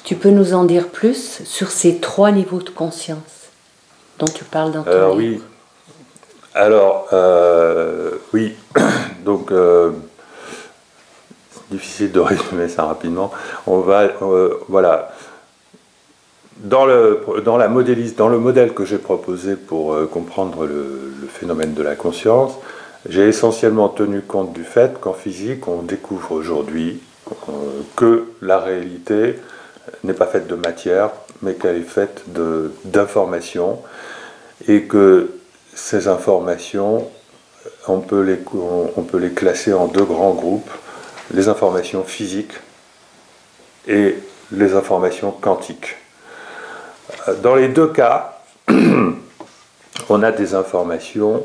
Tu peux nous en dire plus sur ces 3 niveaux de conscience dont tu parles dans ton livre? Oui. Alors, oui. Donc, c'est difficile de résumer ça rapidement. On va, voilà. Dans le modèle que j'ai proposé pour comprendre le phénomène de la conscience, j'ai essentiellement tenu compte du fait qu'en physique, on découvre aujourd'hui que la réalité n'est pas faite de matière, mais qu'elle est faite d'informations, et que ces informations, on peut les classer en 2 grands groupes, les informations physiques et les informations quantiques. Dans les 2 cas, on a des informations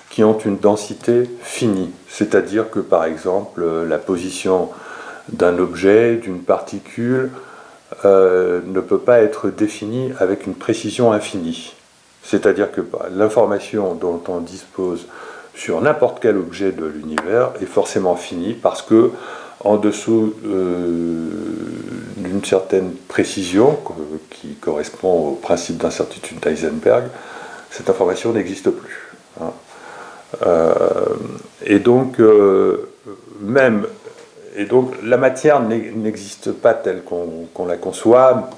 qui ont une densité finie, c'est-à-dire que par exemple la position d'un objet, d'une particule, ne peut pas être définie avec une précision infinie. C'est-à-dire que l'information dont on dispose sur n'importe quel objet de l'univers est forcément finie, parce que en dessous d'une certaine précision qui correspond au principe d'incertitude d'Heisenberg, cette information n'existe plus. Et donc la matière n'existe pas telle qu'on la conçoit.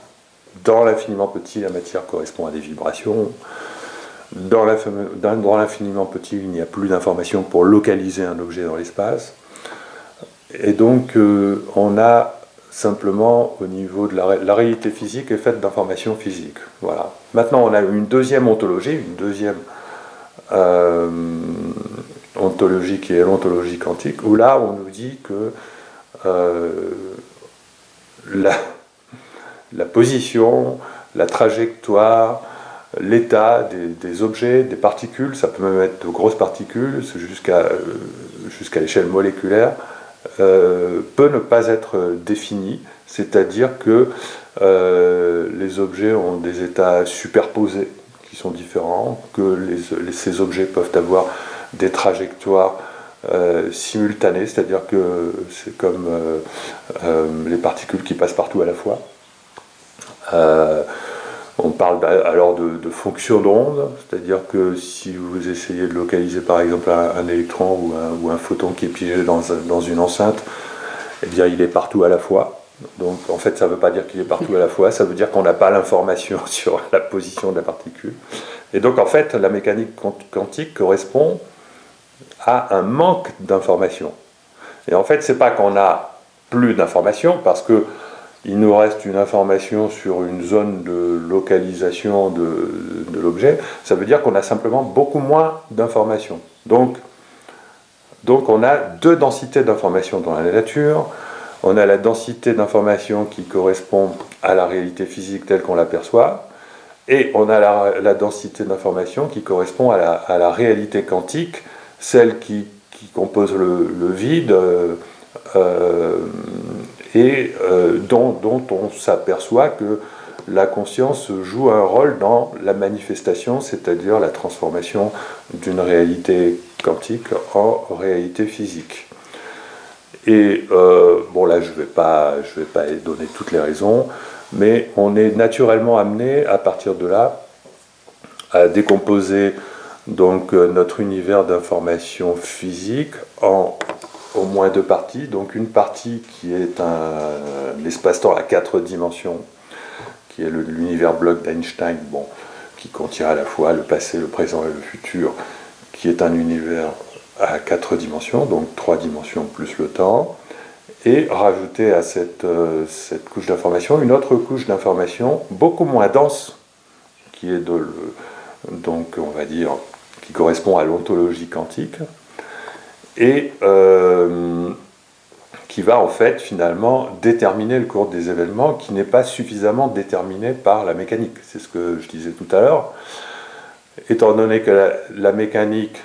Dans l'infiniment petit, la matière correspond à des vibrations. Dans l'infiniment petit, il n'y a plus d'informations pour localiser un objet dans l'espace. Et donc, on a simplement, au niveau de la réalité physique, est faite d'informations physiques. Voilà. Maintenant, on a une deuxième ontologie, ontologie qui est l'ontologie quantique, où là, on nous dit que la position, la trajectoire, l'état des objets, des particules, ça peut même être de grosses particules, jusqu'à l'échelle moléculaire, peut ne pas être défini, c'est-à-dire que les objets ont des états superposés qui sont différents, que ces objets peuvent avoir des trajectoires simultanées, c'est-à-dire que c'est comme les particules qui passent partout à la fois. On parle alors de fonction d'onde, c'est-à-dire que si vous essayez de localiser par exemple un électron ou un photon qui est piégé dans une enceinte, eh bien il est partout à la fois. Donc en fait ça ne veut pas dire qu'il est partout à la fois, ça veut dire qu'on n'a pas l'information sur la position de la particule. Et donc en fait la mécanique quantique correspond à un manque d'information. Et en fait c'est pas qu'on a plus d'informations, parce que il nous reste une information sur une zone de localisation de l'objet, ça veut dire qu'on a simplement beaucoup moins d'informations. Donc on a 2 densités d'informations dans la nature. On a la densité d'informations qui correspond à la réalité physique telle qu'on l'aperçoit, et on a la densité d'informations qui correspond à la réalité quantique, celle qui compose le vide, et dont on s'aperçoit que la conscience joue un rôle dans la manifestation, c'est-à-dire la transformation d'une réalité quantique en réalité physique. Et bon là je vais pas donner toutes les raisons, mais on est naturellement amené à partir de là à décomposer donc notre univers d'information physique en au moins 2 parties. Donc une partie qui est l'espace-temps à 4 dimensions, qui est l'univers bloc d'Einstein, bon, qui contient à la fois le passé, le présent et le futur, qui est un univers à 4 dimensions, donc 3 dimensions plus le temps, et rajouter à cette couche d'information une autre couche d'information beaucoup moins dense, qui est donc on va dire qui correspond à l'ontologie quantique, et qui va en fait finalement déterminer le cours des événements, qui n'est pas suffisamment déterminé par la mécanique. C'est ce que je disais tout à l'heure. Étant donné que la mécanique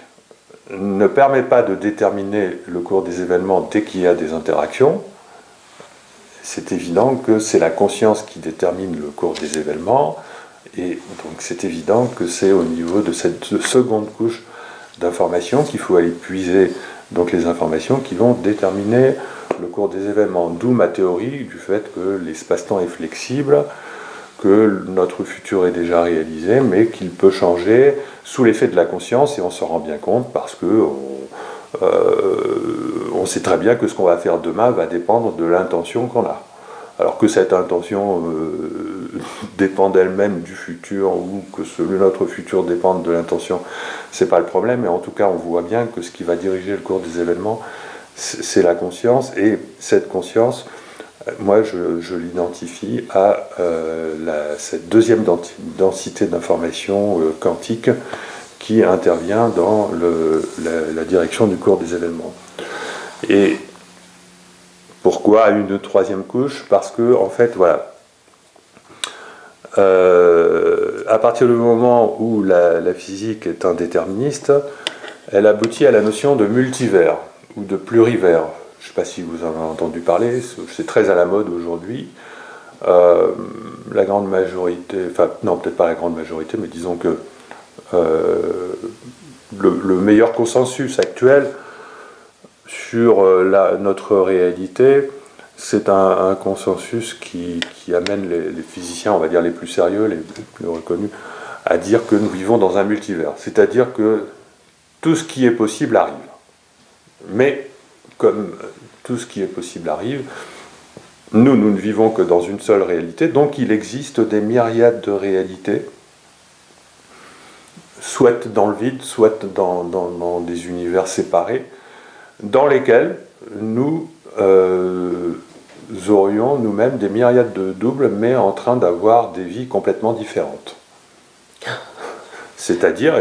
ne permet pas de déterminer le cours des événements dès qu'il y a des interactions, c'est évident que c'est la conscience qui détermine le cours des événements, et donc c'est évident que c'est au niveau de cette seconde couche d'informations qu'il faut aller puiser, donc les informations qui vont déterminer le cours des événements. D'où ma théorie du fait que l'espace-temps est flexible, que notre futur est déjà réalisé, mais qu'il peut changer sous l'effet de la conscience, et on s'en rend bien compte parce que on sait très bien que ce qu'on va faire demain va dépendre de l'intention qu'on a. Alors que cette intention dépend d'elle-même du futur, ou que notre futur dépende de l'intention, c'est pas le problème, mais en tout cas on voit bien que ce qui va diriger le cours des événements, c'est la conscience, et cette conscience, moi je l'identifie à cette deuxième densité d'information quantique qui intervient dans la direction du cours des événements. Et pourquoi une troisième couche? Parce que, en fait, voilà, à partir du moment où la physique est indéterministe, elle aboutit à la notion de multivers ou de plurivers. Je ne sais pas si vous en avez entendu parler, c'est très à la mode aujourd'hui. La grande majorité, enfin non, peut-être pas la grande majorité, mais disons que le meilleur consensus actuel sur notre réalité, c'est un consensus qui amène les physiciens, on va dire les plus sérieux, les plus reconnus, à dire que nous vivons dans un multivers. C'est-à-dire que tout ce qui est possible arrive. Mais comme tout ce qui est possible arrive, nous ne vivons que dans une seule réalité, donc il existe des myriades de réalités, soit dans le vide, soit dans des univers séparés, dans lesquels nous aurions nous-mêmes des myriades de doubles, mais en train d'avoir des vies complètement différentes. C'est-à-dire...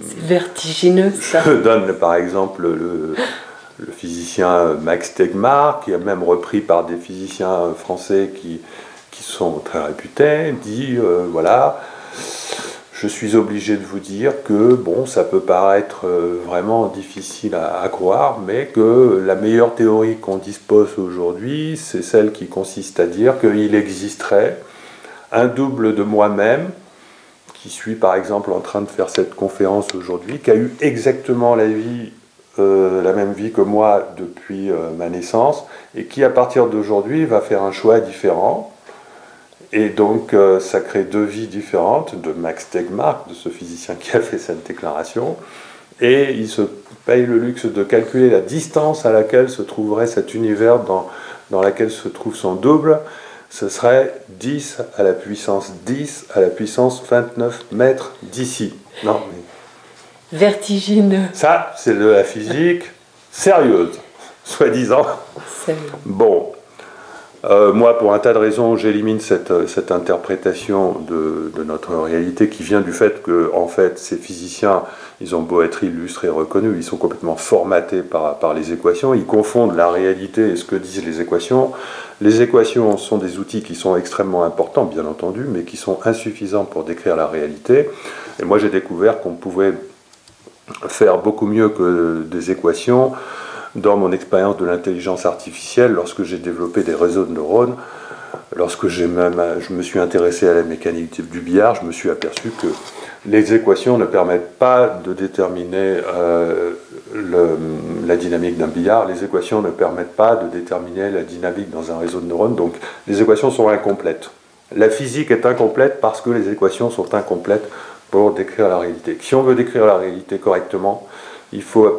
c'est vertigineux, ça. Je donne par exemple le physicien Max Tegmark, qui est même repris par des physiciens français qui sont très réputés, dit, voilà... Je suis obligé de vous dire que, bon, ça peut paraître vraiment difficile à croire, mais que la meilleure théorie qu'on dispose aujourd'hui, c'est celle qui consiste à dire qu'il existerait un double de moi-même, qui suis par exemple en train de faire cette conférence aujourd'hui, qui a eu exactement la même vie que moi depuis ma naissance, et qui à partir d'aujourd'hui va faire un choix différent. Et donc, ça crée deux vies différentes de Max Tegmark, de ce physicien qui a fait cette déclaration, et il se paye le luxe de calculer la distance à laquelle se trouverait cet univers dans laquelle se trouve son double. Ce serait 10 à la puissance 10 à la puissance 29 mètres d'ici. Non, mais... vertigineux. Ça, c'est de la physique sérieuse, soi-disant. Bon. Moi, pour un tas de raisons, j'élimine cette interprétation de notre réalité qui vient du fait que, en fait, ces physiciens, ils ont beau être illustres et reconnus, ils sont complètement formatés par les équations, ils confondent la réalité et ce que disent les équations. Les équations sont des outils qui sont extrêmement importants, bien entendu, mais qui sont insuffisants pour décrire la réalité. Et moi, j'ai découvert qu'on pouvait faire beaucoup mieux que des équations. Dans mon expérience de l'intelligence artificielle, lorsque j'ai développé des réseaux de neurones, lorsque je me suis intéressé à la mécanique du billard, je me suis aperçu que les équations ne permettent pas de déterminer la dynamique d'un billard, les équations ne permettent pas de déterminer la dynamique dans un réseau de neurones, donc les équations sont incomplètes. La physique est incomplète parce que les équations sont incomplètes pour décrire la réalité. Si on veut décrire la réalité correctement, il faut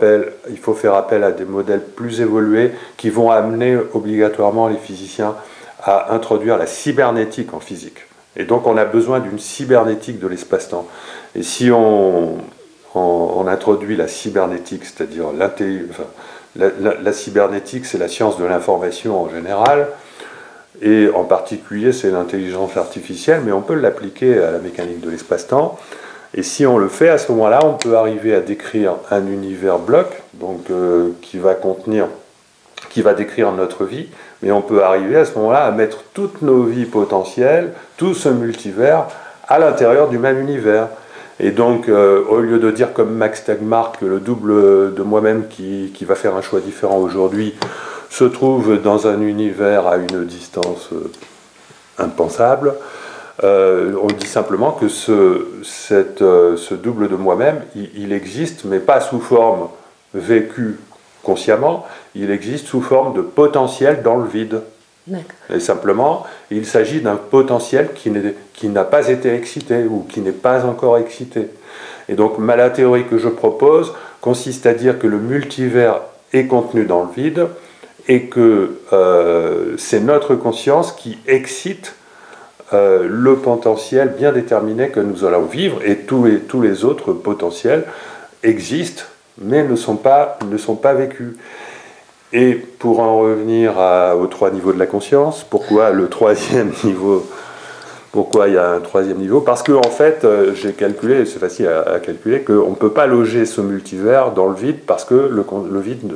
faire appel à des modèles plus évolués qui vont amener obligatoirement les physiciens à introduire la cybernétique en physique. Et donc on a besoin d'une cybernétique de l'espace-temps. Et si on introduit la cybernétique, c'est-à-dire la cybernétique, c'est la science de l'information en général, et en particulier c'est l'intelligence artificielle, mais on peut l'appliquer à la mécanique de l'espace-temps. Et si on le fait, à ce moment-là, on peut arriver à décrire un univers bloc, donc qui va décrire notre vie, mais on peut arriver à ce moment-là à mettre toutes nos vies potentielles, tout ce multivers, à l'intérieur du même univers. Et donc, au lieu de dire comme Max Tegmark que le double de moi-même qui va faire un choix différent aujourd'hui se trouve dans un univers à une distance impensable, On dit simplement que ce double de moi-même, il existe, mais pas sous forme vécue consciemment, il existe sous forme de potentiel dans le vide. Et simplement, il s'agit d'un potentiel qui n'a pas été excité ou qui n'est pas encore excité. Et donc, la théorie que je propose consiste à dire que le multivers est contenu dans le vide et que c'est notre conscience qui excite le potentiel bien déterminé que nous allons vivre, et tous les autres potentiels existent, mais ne sont pas vécus. Et pour en revenir aux 3 niveaux de la conscience, pourquoi le 3e niveau? Pourquoi il y a un 3e niveau? Parce que, en fait, j'ai calculé, c'est facile à calculer, qu'on ne peut pas loger ce multivers dans le vide parce que le vide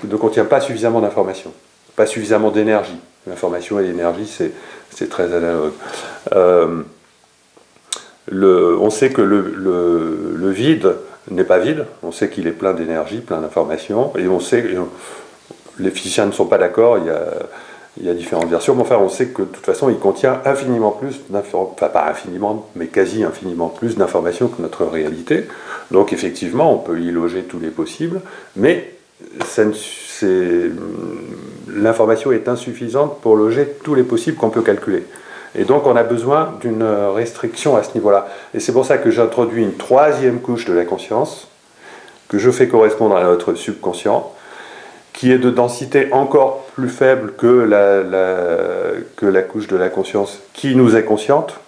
ne contient pas suffisamment d'informations, pas suffisamment d'énergie. L'information et l'énergie, c'est très analogue. On sait que le vide n'est pas vide, on sait qu'il est plein d'énergie, plein d'informations, et on sait, les physiciens ne sont pas d'accord, il y a différentes versions, mais enfin on sait que de toute façon il contient infiniment plus d'informations, enfin pas infiniment, mais quasi infiniment plus d'informations que notre réalité. Donc effectivement on peut y loger tous les possibles, mais l'information est insuffisante pour loger tous les possibles qu'on peut calculer. Et donc on a besoin d'une restriction à ce niveau-là. Et c'est pour ça que j'introduis une 3e couche de la conscience, que je fais correspondre à notre subconscient, qui est de densité encore plus faible que la couche de la conscience qui nous est consciente,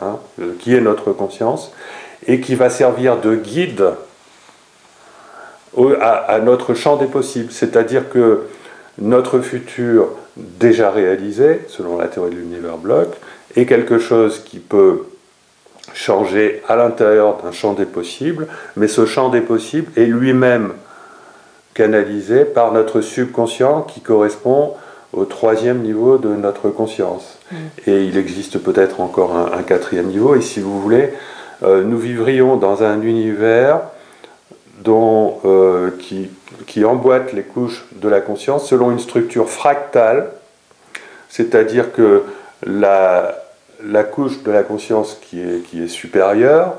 hein, qui est notre conscience, et qui va servir de guide à notre champ des possibles. C'est-à-dire que notre futur déjà réalisé, selon la théorie de l'univers bloc, est quelque chose qui peut changer à l'intérieur d'un champ des possibles, mais ce champ des possibles est lui-même canalisé par notre subconscient qui correspond au 3e niveau de notre conscience. Et il existe peut-être encore un 4e niveau, et si vous voulez, nous vivrions dans un univers qui emboîte les couches de la conscience selon une structure fractale, c'est-à-dire que la couche de la conscience qui est supérieure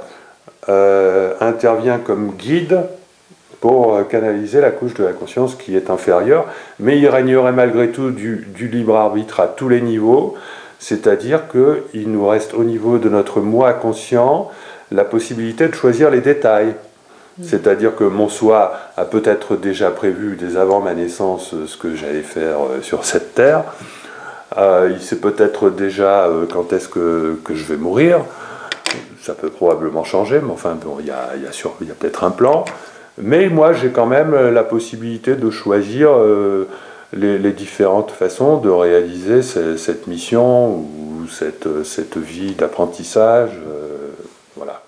intervient comme guide pour canaliser la couche de la conscience qui est inférieure, mais il régnerait malgré tout du libre arbitre à tous les niveaux, c'est-à-dire qu'il nous reste au niveau de notre moi conscient la possibilité de choisir les détails. C'est-à-dire que mon soi a peut-être déjà prévu dès avant ma naissance ce que j'allais faire sur cette terre. Il sait peut-être déjà quand est-ce que je vais mourir. Ça peut probablement changer, mais enfin, bon, il y a peut-être un plan. Mais moi, j'ai quand même la possibilité de choisir les différentes façons de réaliser cette mission ou cette vie d'apprentissage. Voilà.